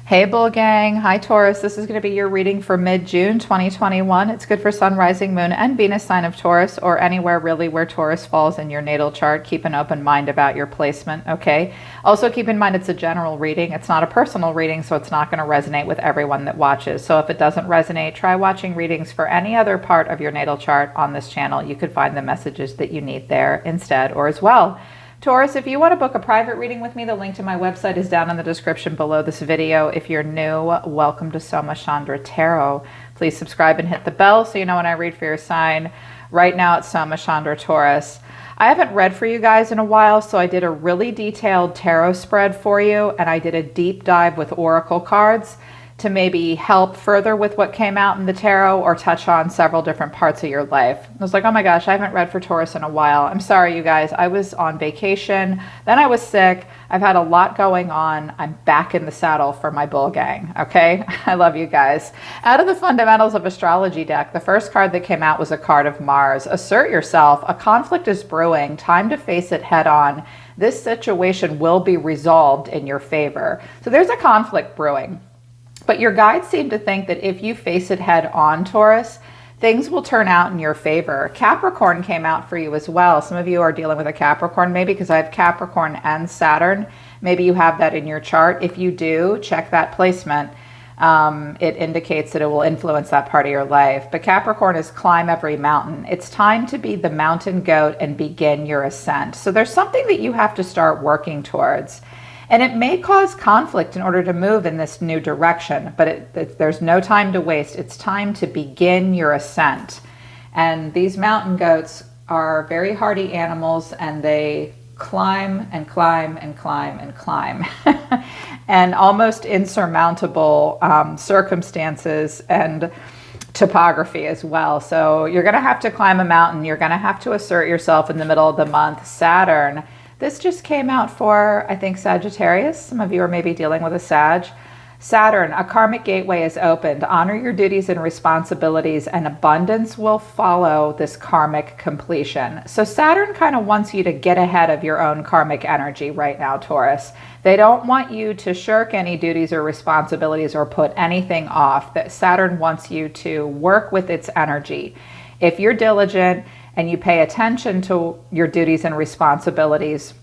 Hey Bull Gang, hi Taurus. This is going to be your reading for mid-June 2021. It's good for Sun, Rising, Moon, and Venus sign of Taurus, or anywhere really where Taurus falls in your natal chart. Keep an open mind about your placement, okay? Also keep in mind it's a general reading. It's not a personal reading, so it's not going to resonate with everyone that watches. So if it doesn't resonate, try watching readings for any other part of your natal chart on this channel. You could find the messages that you need there instead or as well. Taurus, if you want to book a private reading with me, the link to my website is down in the description below this video. If you're new, welcome to Soma, Chandra Tarot. Please subscribe and hit the bell so you know when I read for your sign. Right now it's Soma, Chandra, Taurus. I haven't read for you guys in a while, so I did a really detailed tarot spread for you, and I did a deep dive with oracle cards to maybe help further with what came out in the tarot or touch on several different parts of your life. I was like, oh my gosh, I haven't read for Taurus in a while. I'm sorry, you guys. I was on vacation, then I was sick. I've had a lot going on. I'm back in the saddle for my bull gang, okay? I love you guys. Out of the fundamentals of astrology deck, the first card that came out was a card of Mars. Assert yourself. A conflict is brewing. Time to face it head on. This situation will be resolved in your favor. So there's a conflict brewing. But your guides seem to think that if you face it head on, Taurus, things will turn out in your favor. Capricorn came out for you as well. Some of you are dealing with a Capricorn maybe because I have Capricorn and Saturn. Maybe you have that in your chart. If you do, check that placement. It indicates that it will influence that part of your life. But Capricorn is climb every mountain. It's time to be the mountain goat and begin your ascent. So there's something that you have to start working towards. And it may cause conflict in order to move in this new direction, but there's no time to waste. It's time to begin your ascent. And these mountain goats are very hardy animals, and they climb and climb and climb and climb. And almost insurmountable circumstances and topography as well. So you're going to have to climb a mountain. You're going to have to assert yourself in the middle of the month. Saturn. This just came out for, I think, Sagittarius. Some of you are maybe dealing with a Sag. Saturn, a karmic gateway is opened. Honor your duties and responsibilities, and abundance will follow this karmic completion. So Saturn kind of wants you to get ahead of your own karmic energy right now, Taurus. They don't want you to shirk any duties or responsibilities or put anything off. That Saturn wants you to work with its energy. If you're diligent and you pay attention to your duties and responsibilities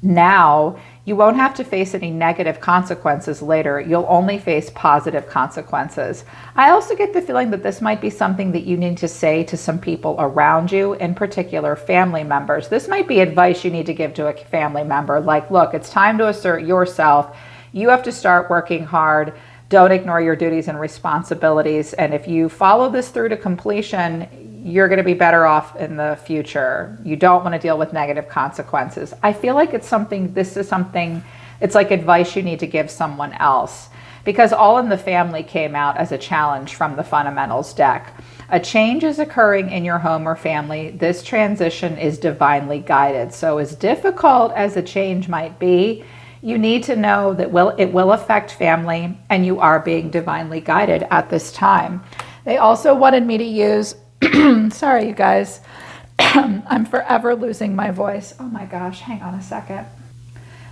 now, you won't have to face any negative consequences later. You'll only face positive consequences. I also get the feeling that this might be something that you need to say to some people around you, in particular family members. This might be advice you need to give to a family member, like, look, it's time to assert yourself. You have to start working hard. Don't ignore your duties and responsibilities. And if you follow this through to completion, you're going to be better off in the future. You don't want to deal with negative consequences. I feel like it's like advice you need to give someone else, because All in the Family came out as a challenge from the fundamentals deck. A change is occurring in your home or family. This transition is divinely guided. So as difficult as a change might be, you need to know that it will affect family, and you are being divinely guided at this time. They also wanted me to use sorry, you guys. I'm forever losing my voice. Oh my gosh, hang on a second.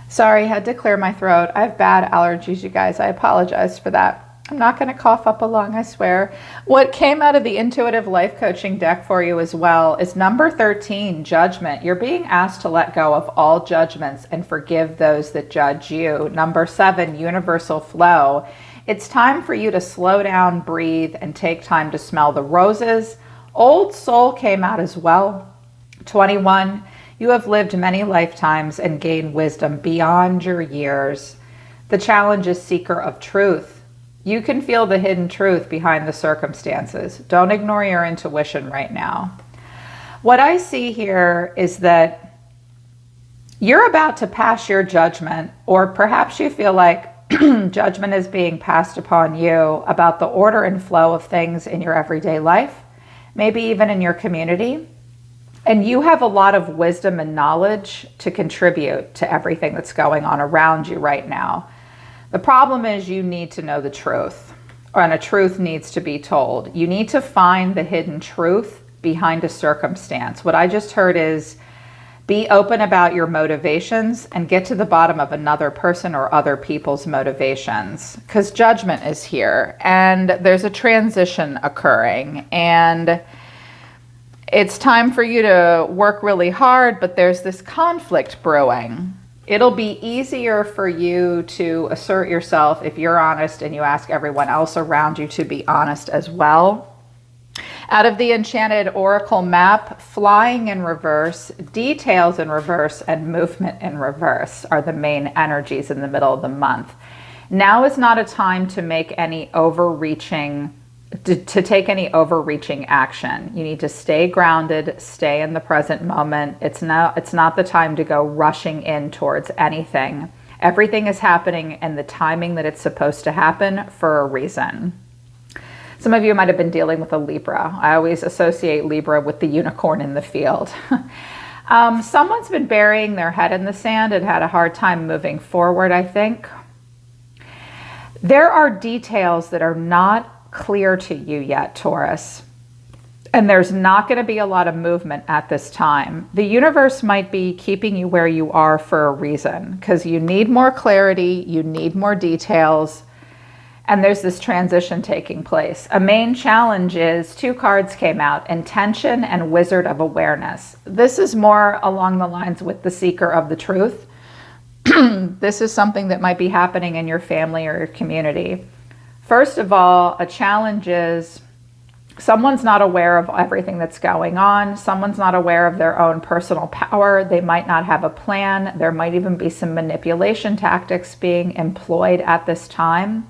Sorry, had to clear my throat. I have bad allergies, you guys. I apologize for that. I'm not going to cough up a lung, I swear. What came out of the intuitive life coaching deck for you as well is number 13, judgment. You're being asked to let go of all judgments and forgive those that judge you. Number 7, universal flow. It's time for you to slow down, breathe, and take time to smell the roses. Old Soul came out as well. 21, you have lived many lifetimes and gained wisdom beyond your years. The challenge is seeker of truth. You can feel the hidden truth behind the circumstances. Don't ignore your intuition right now. What I see here is that you're about to pass your judgment, or perhaps you feel like judgment is being passed upon you about the order and flow of things in your everyday life, maybe even in your community. And you have a lot of wisdom and knowledge to contribute to everything that's going on around you right now. The problem is you need to know the truth, and a truth needs to be told. You need to find the hidden truth behind a circumstance. What I just heard is Be open about your motivations and get to the bottom of another person or other people's motivations, because judgment is here and there's a transition occurring, and it's time for you to work really hard, but there's this conflict brewing. It'll be easier for you to assert yourself if you're honest and you ask everyone else around you to be honest as well. Out of the Enchanted Oracle map, flying in reverse, details in reverse, and movement in reverse are the main energies in the middle of the month. Now is not a time to make any overreaching, to take any overreaching action. You need to stay grounded, stay in the present moment. It's not the time to go rushing in towards anything. Everything is happening in the timing that it's supposed to happen for a reason. Some of you might have been dealing with a Libra. I always associate Libra with the unicorn in the field. Someone's been burying their head in the sand and had a hard time moving forward, I think. There are details that are not clear to you yet, Taurus. And there's not going to be a lot of movement at this time. The universe might be keeping you where you are for a reason, because you need more clarity, you need more details. And there's this transition taking place. A main challenge is 2 cards came out, Intention and Wizard of Awareness. This is more along the lines with the Seeker of the Truth. This is something that might be happening in your family or your community. First of all, a challenge is someone's not aware of everything that's going on. Someone's not aware of their own personal power. They might not have a plan. There might even be some manipulation tactics being employed at this time.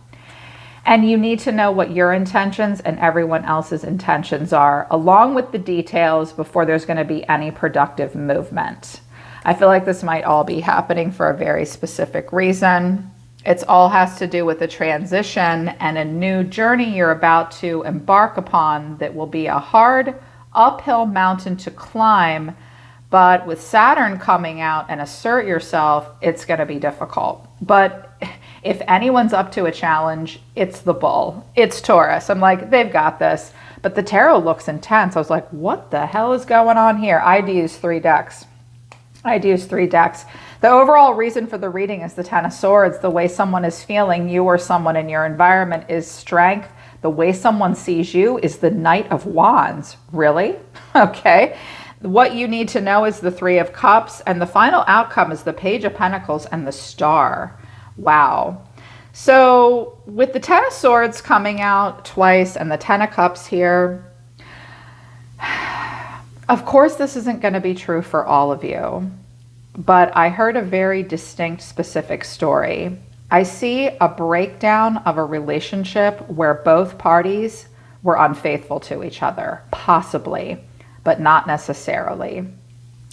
And you need to know what your intentions and everyone else's intentions are, along with the details, before there's going to be any productive movement. I feel like this might all be happening for a very specific reason. It's all has to do with a transition and a new journey you're about to embark upon that will be a hard uphill mountain to climb. But with Saturn coming out and assert yourself, it's going to be difficult. But if anyone's up to a challenge, it's the bull. It's Taurus. I'm like, they've got this. But the tarot looks intense. I was like, what the hell is going on here? I had to use 3 decks. The overall reason for the reading is the Ten of Swords. The way someone is feeling, you or someone in your environment, is strength. The way someone sees you is the Knight of Wands. Really? Okay. What you need to know is the 3 of Cups, and the final outcome is the Page of Pentacles and the Star. Wow. So with the Ten of Swords coming out twice and the Ten of Cups here, of course this isn't going to be true for all of you, but I heard a very distinct, specific story. I see a breakdown of a relationship where both parties were unfaithful to each other, possibly, but not necessarily.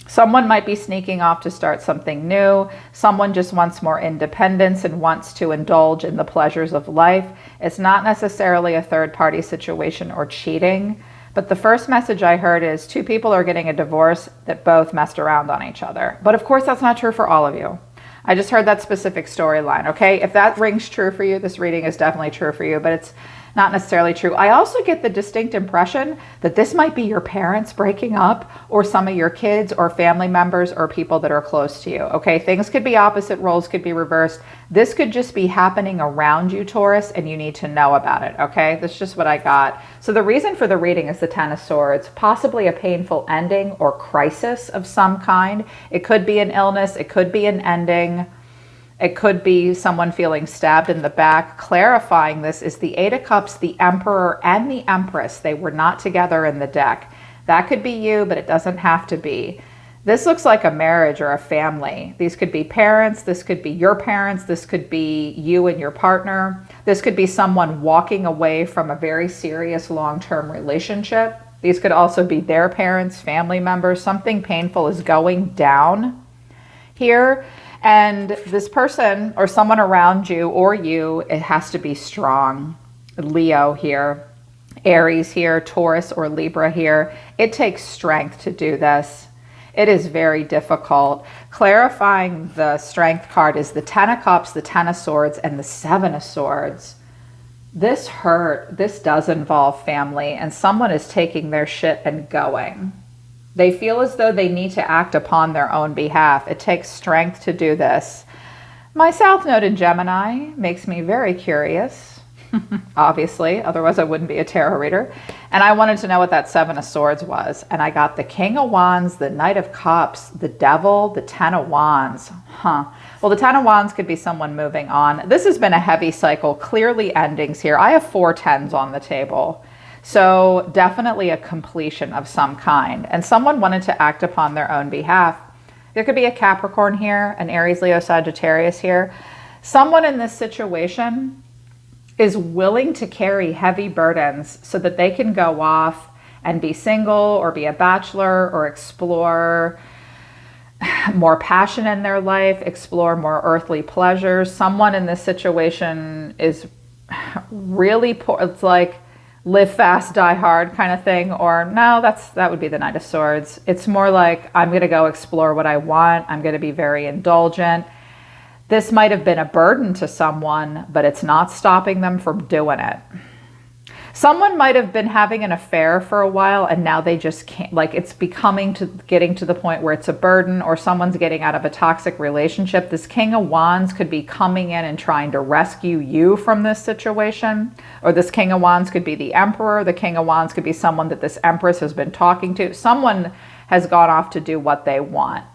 Someone might be sneaking off to start something new. Someone just wants more independence and wants to indulge in the pleasures of life. It's not necessarily a third-party situation or cheating. But the first message I heard is 2 people are getting a divorce that both messed around on each other. But of course, that's not true for all of you. I just heard that specific storyline, okay? If that rings true for you, this reading is definitely true for you, but it's not necessarily true. I also get the distinct impression that this might be your parents breaking up, or some of your kids or family members or people that are close to you. Okay, things could be opposite, roles could be reversed. This could just be happening around you, Taurus, and you need to know about it. Okay, that's just what I got. So the reason for the reading is the Ten of Swords, possibly a painful ending or crisis of some kind. It could be an illness, it could be an ending. It could be someone feeling stabbed in the back. Clarifying this is the Eight of Cups, the Emperor, and the Empress. They were not together in the deck. That could be you, but it doesn't have to be. This looks like a marriage or a family. These could be parents. This could be your parents. This could be you and your partner. This could be someone walking away from a very serious long-term relationship. These could also be their parents, family members. Something painful is going down here. And this person or someone around you or you, it has to be strong. Leo here, Aries here, Taurus or Libra here. It takes strength to do this. It is very difficult. Clarifying the strength card is the Ten of Cups, the Ten of Swords, and the Seven of Swords. This hurt. This does involve family, and someone is taking their shit and going. They feel as though they need to act upon their own behalf. It takes strength to do this. My South Node in Gemini makes me very curious, obviously, otherwise I wouldn't be a tarot reader. And I wanted to know what that Seven of Swords was. And I got the King of Wands, the Knight of Cups, the Devil, the Ten of Wands. Well, the Ten of Wands could be someone moving on. This has been a heavy cycle, clearly endings here. I have 4 tens on the table. So definitely a completion of some kind. And someone wanted to act upon their own behalf. There could be a Capricorn here, an Aries, Leo, Sagittarius here. Someone in this situation is willing to carry heavy burdens so that they can go off and be single or be a bachelor or explore more passion in their life, explore more earthly pleasures. Someone in this situation is really poor. It's like live fast, die hard kind of thing. Or no, that would be the Knight of Swords. It's more like I'm going to go explore what I want. I'm going to be very indulgent. This might have been a burden to someone, but it's not stopping them from doing it. Someone might have been having an affair for a while and now they just can't, like it's getting to the point where it's a burden, or someone's getting out of a toxic relationship. This King of Wands could be coming in and trying to rescue you from this situation. Or this King of Wands could be the Emperor. The King of Wands could be someone that this Empress has been talking to. Someone has gone off to do what they want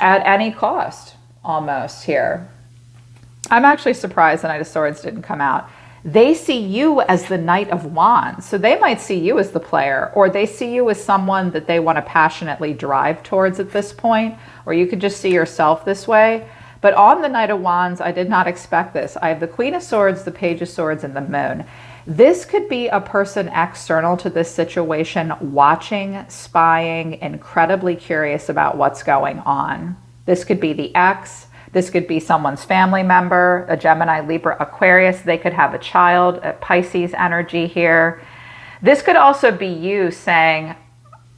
at any cost, almost here. I'm actually surprised the Knight of Swords didn't come out. They see you as the Knight of Wands. So they might see you as the player, or they see you as someone that they want to passionately drive towards at this point, or you could just see yourself this way. But on the Knight of Wands, I did not expect this. I have the Queen of Swords, the Page of Swords, and the Moon. This could be a person external to this situation, watching, spying, incredibly curious about what's going on. This could be the ex. This could be someone's family member, a Gemini, Libra, Aquarius. They could have a child, a Pisces energy here. This could also be you saying,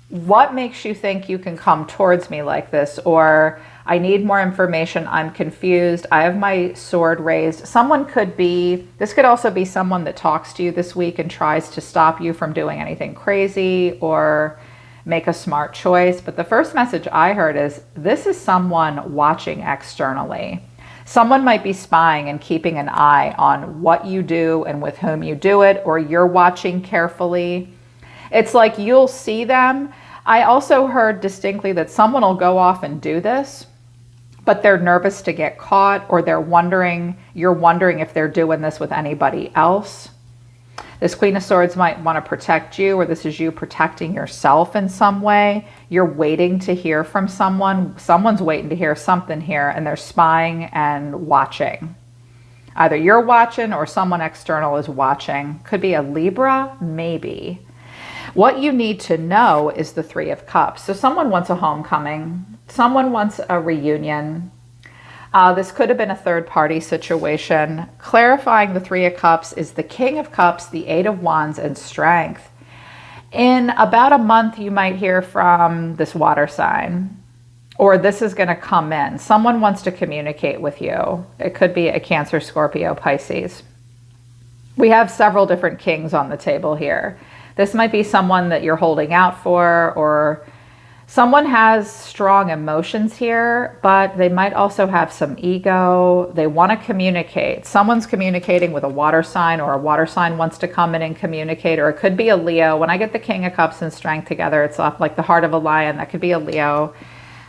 what makes you think you can come towards me like this? Or I need more information. I'm confused. I have my sword raised. Someone could be, this could also be someone that talks to you this week and tries to stop you from doing anything crazy or make a smart choice. But the first message I heard is this is someone watching externally. Someone might be spying and keeping an eye on what you do and with whom you do it, or you're watching carefully. It's like you'll see them. I also heard distinctly that someone will go off and do this, but they're nervous to get caught, or you're wondering if they're doing this with anybody else. This Queen of Swords might want to protect you, or this is you protecting yourself in some way. You're waiting to hear from someone. Someone's waiting to hear something here, and they're spying and watching. Either you're watching or someone external is watching. Could be a Libra, maybe. What you need to know is the Three of Cups. So someone wants a homecoming. Someone wants a reunion. This could have been a third-party situation. Clarifying the Three of Cups is the King of Cups, the Eight of Wands, and Strength. In about a month, you might hear from this water sign, or this is going to come in. Someone wants to communicate with you. It could be a Cancer, Scorpio, Pisces. We have several different kings on the table here. This might be someone that you're holding out for, or someone has strong emotions here, but they might also have some ego. They want to communicate. Someone's communicating with a water sign, or a water sign wants to come in and communicate, or it could be a Leo. When I get the King of Cups and Strength together, it's like the heart of a lion. That could be a Leo.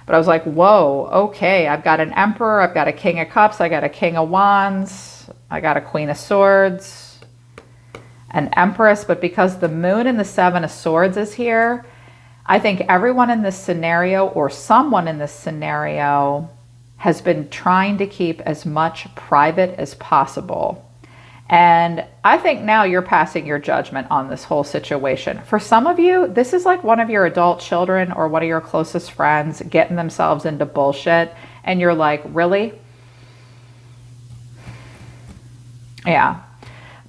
But I was like, whoa, okay, I've got an Emperor, I've got a King of Cups, I got a King of Wands, I got a Queen of Swords, an Empress. But because the Moon and the Seven of Swords is here, I think everyone in this scenario, or someone in this scenario, has been trying to keep as much private as possible. And I think now you're passing your judgment on this whole situation. For some of you, this is like one of your adult children or one of your closest friends getting themselves into bullshit. And you're like, really? Yeah.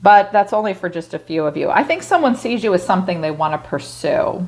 But that's only for just a few of you. I think someone sees you as something they want to pursue.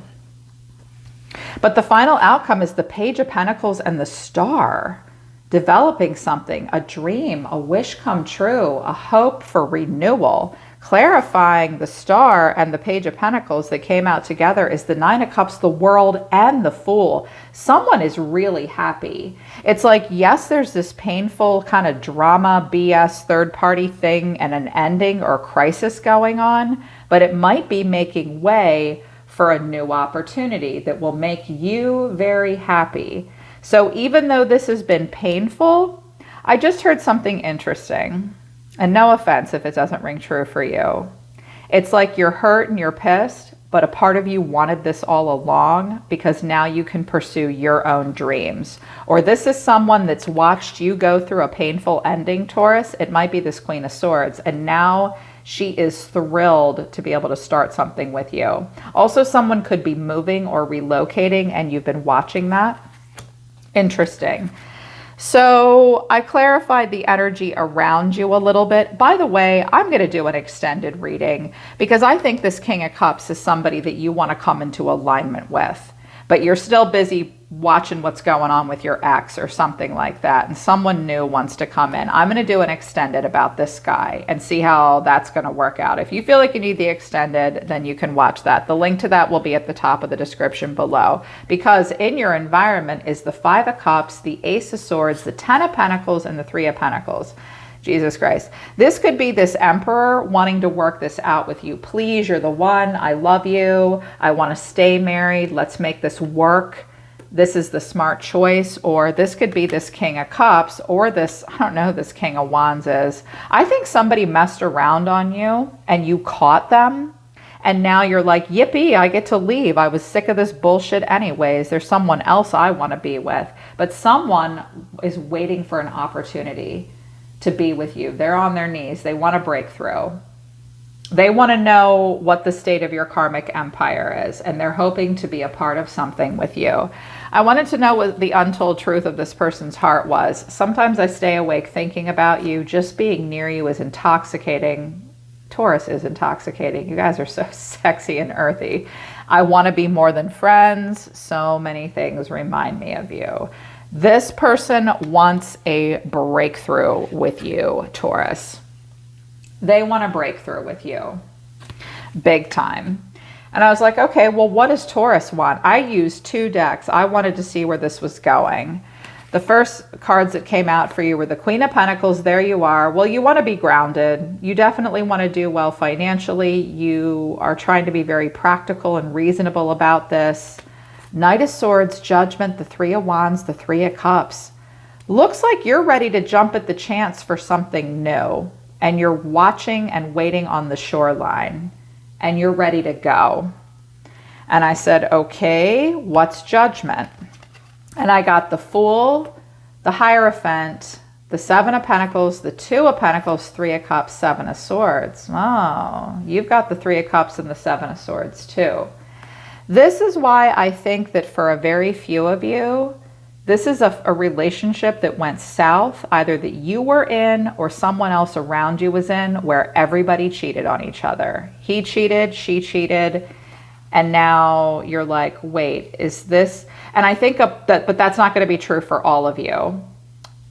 But the final outcome is the Page of Pentacles and the Star. Developing something, a dream, a wish come true, a hope for renewal. Clarifying the Star and the Page of Pentacles that came out together is the Nine of Cups, the World, and the Fool. Someone is really happy. It's like, yes, there's this painful kind of drama, BS, third-party thing and an ending or crisis going on, but it might be making way for a new opportunity that will make you very happy. So even though this has been painful, I just heard something interesting. And no offense if it doesn't ring true for you. It's like you're hurt and you're pissed, but a part of you wanted this all along because now you can pursue your own dreams. Or this is someone that's watched you go through a painful ending, Taurus. It might be this Queen of Swords. And now she is thrilled to be able to start something with you. Also, someone could be moving or relocating and you've been watching that. Interesting. So I clarified the energy around you a little bit. By the way, I'm going to do an extended reading because I think this King of Cups is somebody that you want to come into alignment with, but you're still busy watching what's going on with your ex or something like that, and someone new wants to come in. I'm going to do an extended about this guy and see how that's going to work out. If you feel like you need the extended, then you can watch that. The link to that will be at the top of the description below, because in your environment is the Five of Cups, the Ace of Swords, the Ten of Pentacles, and the Three of Pentacles. Jesus Christ. This could be this Emperor wanting to work this out with you. Please, you're the one. I love you. I want to stay married. Let's make this work. This is the smart choice. Or this could be this King of Cups, or this, I don't know who this King of Wands is. I think somebody messed around on you and you caught them. And now you're like, yippee, I get to leave. I was sick of this bullshit anyways. There's someone else I want to be with. But someone is waiting for an opportunity to be with you. They're on their knees. They want to break through. They want to know what the state of your karmic empire is, and they're hoping to be a part of something with you. I wanted to know what the untold truth of this person's heart was. Sometimes I stay awake thinking about you. Just being near you is intoxicating. Taurus is intoxicating. You guys are so sexy and earthy. I want to be more than friends. So many things remind me of you. This person wants a breakthrough with you, Taurus. They want to break through with you big time. And I was like, okay, well, what does Taurus want? I used 2 decks. I wanted to see where this was going. The first cards that came out for you were the Queen of Pentacles. There you are. Well, you want to be grounded. You definitely want to do well financially. You are trying to be very practical and reasonable about this. Knight of Swords, Judgment, the Three of Wands, the Three of Cups. Looks like you're ready to jump at the chance for something new. And you're watching and waiting on the shoreline. And you're ready to go. And I said, okay, what's Judgment? And I got the Fool, the Hierophant, the Seven of Pentacles, the Two of Pentacles, Three of Cups, Seven of Swords. Oh, you've got the Three of Cups and the Seven of Swords too. This is why I think that for a very few of you, this is a relationship that went south, either that you were in or someone else around you was in, where everybody cheated on each other. He cheated, she cheated, and now you're like, wait, is this? And I think but that's not going to be true for all of you.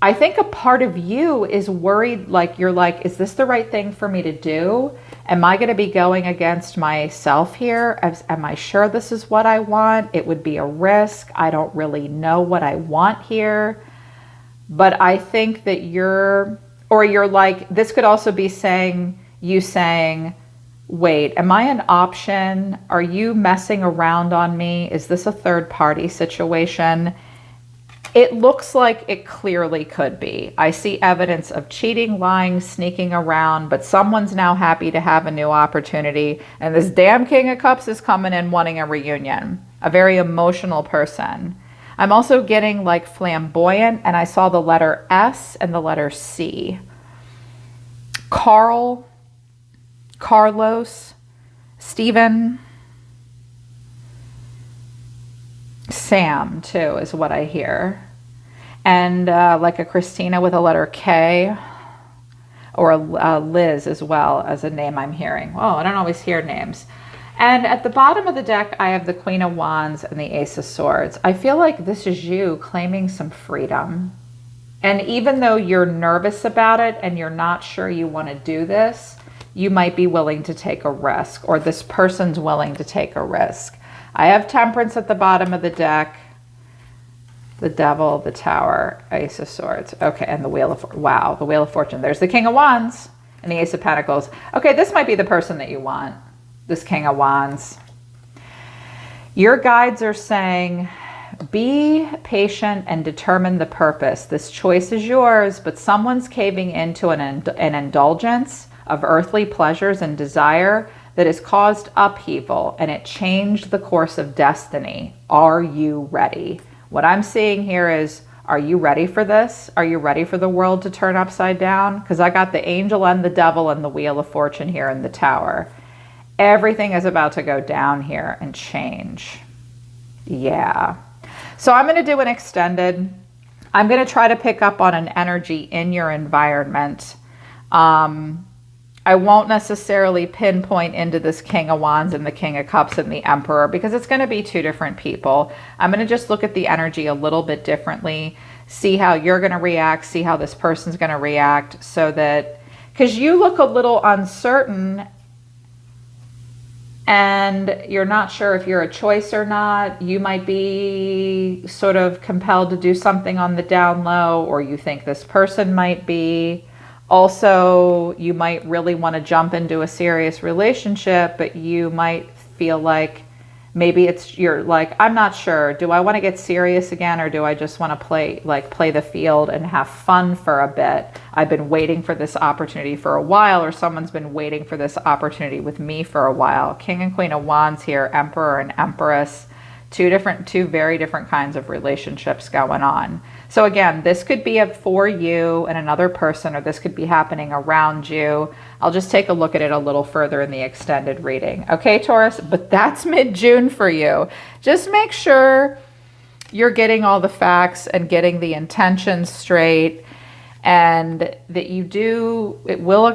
I think a part of you is worried, like you're like, is this the right thing for me to do? Am I going to be going against myself here? Am I sure this is what I want? It would be a risk. I don't really know what I want here. But I think that you're like, this could also be you saying, wait, am I an option? Are you messing around on me? Is this a third party situation? It looks like it clearly could be. I see evidence of cheating, lying, sneaking around, but someone's now happy to have a new opportunity. And this damn King of Cups is coming in wanting a reunion. A very emotional person. I'm also getting like flamboyant, and I saw the letter S and the letter C. Carl, Carlos, Stephen, Sam too is what I hear. And like a Christina with a letter K, or a Liz as well as a name I'm hearing. Oh, I don't always hear names. And at the bottom of the deck, I have the Queen of Wands and the Ace of Swords. I feel like this is you claiming some freedom. And even though you're nervous about it and you're not sure you want to do this, you might be willing to take a risk, or this person's willing to take a risk. I have Temperance at the bottom of the deck, the Devil, the Tower, Ace of Swords. Okay, and the Wheel of wow, the Wheel of Fortune. There's the King of Wands and the Ace of Pentacles. Okay, this might be the person that you want, this King of Wands. Your guides are saying, be patient and determine the purpose. This choice is yours, but someone's caving into an indulgence of earthly pleasures and desire that has caused upheaval, and it changed the course of destiny. Are you ready? What I'm seeing here is, are you ready for this? Are you ready for the world to turn upside down? Because I got the Angel and the Devil and the Wheel of Fortune here in the Tower. Everything is about to go down here and change. Yeah. So I'm going to do an extended. I'm going to try to pick up on an energy in your environment. I won't necessarily pinpoint into this King of Wands and the King of Cups and the Emperor, because it's going to be two different people. I'm going to just look at the energy a little bit differently, see how you're going to react, see how this person's going to react, so that, because you look a little uncertain and you're not sure if you're a choice or not. You might be sort of compelled to do something on the down low, or you think this person might be. Also, you might really want to jump into a serious relationship, but you might feel like maybe you're like, I'm not sure. Do I want to get serious again, or do I just want to play the field and have fun for a bit? I've been waiting for this opportunity for a while, or someone's been waiting for this opportunity with me for a while. King and Queen of Wands here, Emperor and Empress. Two very different kinds of relationships going on. So again, this could be for you and another person, or this could be happening around you. I'll just take a look at it a little further in the extended reading. Okay, Taurus, but that's mid-June for you. Just make sure you're getting all the facts and getting the intentions straight, and that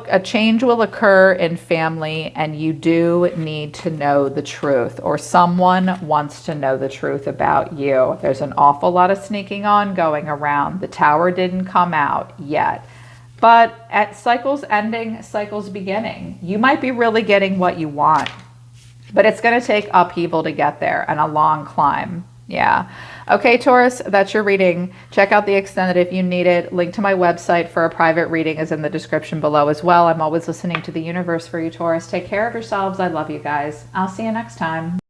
a change will occur in family, and you do need to know the truth, or someone wants to know the truth about you. There's an awful lot of sneaking on going around. The Tower didn't come out yet, but at cycles ending, cycles beginning, you might be really getting what you want, but it's going to take upheaval to get there, and a long climb. Yeah. Okay, Taurus, that's your reading. Check out the extended if you need it. Link to my website for a private reading is in the description below as well. I'm always listening to the universe for you, Taurus. Take care of yourselves. I love you guys. I'll see you next time.